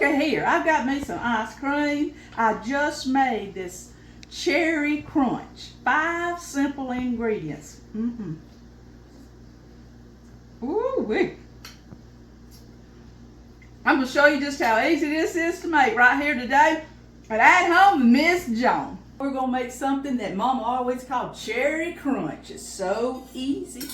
at here. I've got me some ice cream. I just made this cherry crunch. 5 simple ingredients. Ooh-wee. I'm going to show you just how easy this is to make right here today at home with Miss Joan. We're going to make something that Mama always called cherry crunch. It's so easy.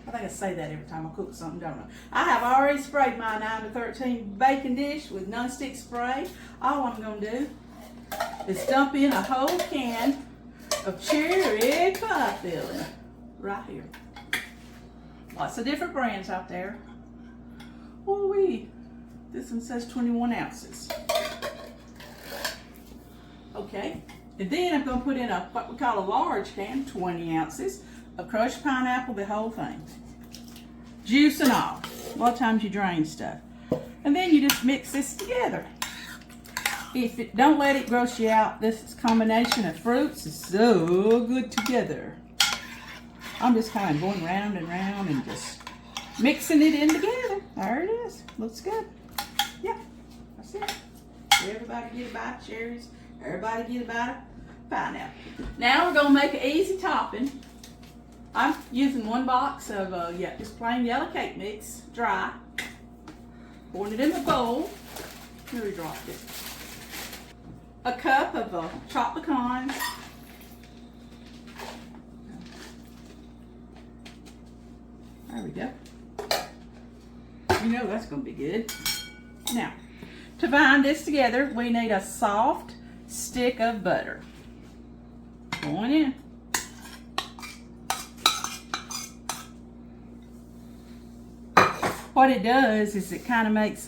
I think I say that every time I cook something, don't I? I have already sprayed my 9 to 13 baking dish with non-stick spray. All I'm going to do is dump in a whole can of cherry pie filling right here. Lots of different brands out there. Ooh-wee. This one says 21 ounces. Okay, and then I'm going to put in what we call a large can, 20 ounces of crushed pineapple, the whole thing. Juice and all. A lot of times you drain stuff. And then you just mix this together. Don't let it gross you out. This combination of fruits is so good together. I'm just kind of going round and round and just mixing it in together. There it is. Looks good. Yeah, that's it. Everybody get a bite of cherries. Everybody get a bite of pineapple. Now we're going to make an easy topping. I'm using 1 box of just plain yellow cake mix, dry. Pouring it in the bowl. Here we dropped it. A cup of chopped pecans. There we go. You know that's going to be good. Now, to bind this together, we need a soft stick of butter. Going in. What it does is it kind of makes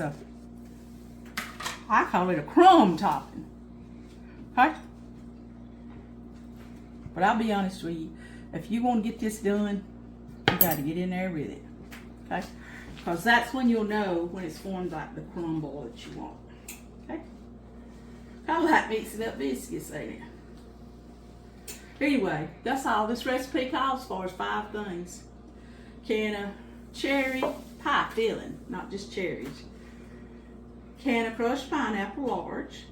I call it a crumb topping. Okay? But I'll be honest with you, if you want to get this done, you got to get in there with it. Okay? Because that's when you'll know when it's formed like the crumble that you want. Okay? Kind of like mixing up biscuits, ain't it? Anyway, that's all this recipe calls for is 5 things. Can of cherry pie filling, not just cherries. Can of crushed pineapple, large.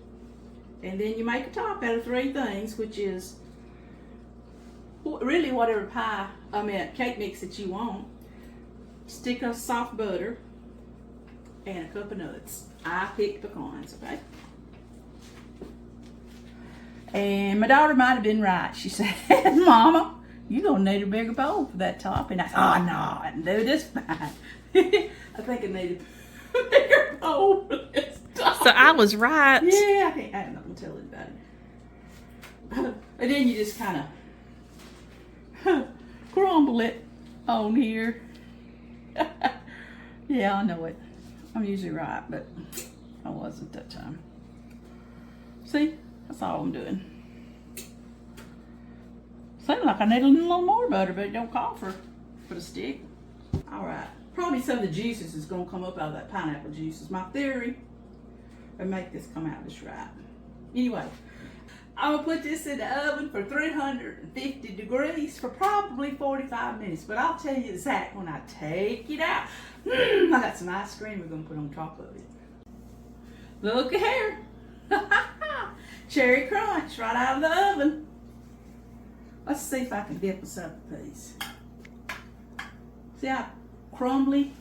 And then you make a top out of 3 things, which is really whatever cake mix that you want. Stick of soft butter and a cup of nuts. I picked pecans, okay? And my daughter might have been right. She said, Mama, you're going to need a bigger bowl for that top. And I said, oh, no, I can do this fine. I think I need a bigger bowl for this top. So I was right. Yeah, I'm not going to tell anybody. And then you just kind of crumble it on here. Yeah, I know it. I'm usually right, but I wasn't that time. See? That's all I'm doing. Seems like I need a little more butter, but it don't call for the stick. All right. Probably some of the juices is going to come up out of that pineapple juice is my theory. And make this come out just right. Anyway, I'm going to put this in the oven for 350 degrees for probably 45 minutes. But I'll tell you exact when I take it out. I got some ice cream we're going to put on top of it. Look at here. Cherry crunch right out of the oven. Let's see if I can dip us up a piece. See how crumbly?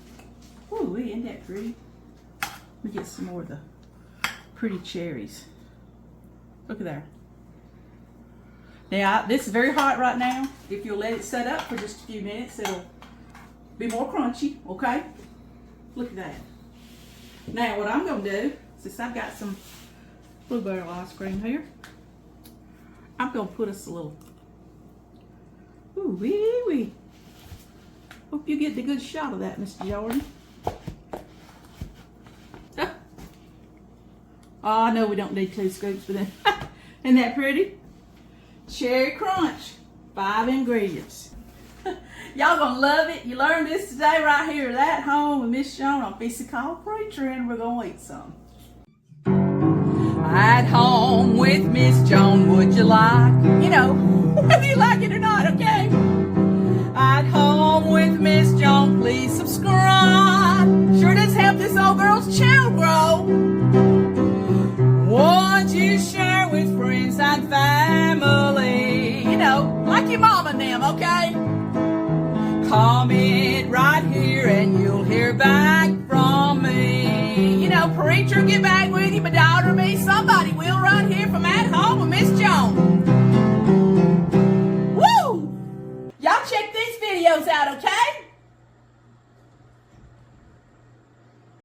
Ooh, isn't that pretty? Let me get some more of the pretty cherries. Look at there. Now, this is very hot right now. If you'll let it set up for just a few minutes, it'll be more crunchy, okay? Look at that. Now, what I'm going to do, since I've got some blueberry ice cream here, I'm going to put us a little, ooh, wee wee. Hope you get the good shot of that, Mr. Jordan. Oh, I know we don't need 2 scoops for that. Isn't that pretty? Cherry crunch, 5 ingredients. Y'all gonna love it. You learned this today right here at home with Miss Joan on Piece of Call Preacher, and we're gonna eat some. At home with Miss Joan, would you like? You know, whether you like it or not, okay? At home with Miss Joan, please subscribe. Sure does help this old girl's channel grow. like your mama and them, okay? Comment right here and you'll hear back from me. You know, preacher, get back with you, my daughter, me, somebody will right here from At Home with Miss Joan. Woo! Y'all check these videos out, okay?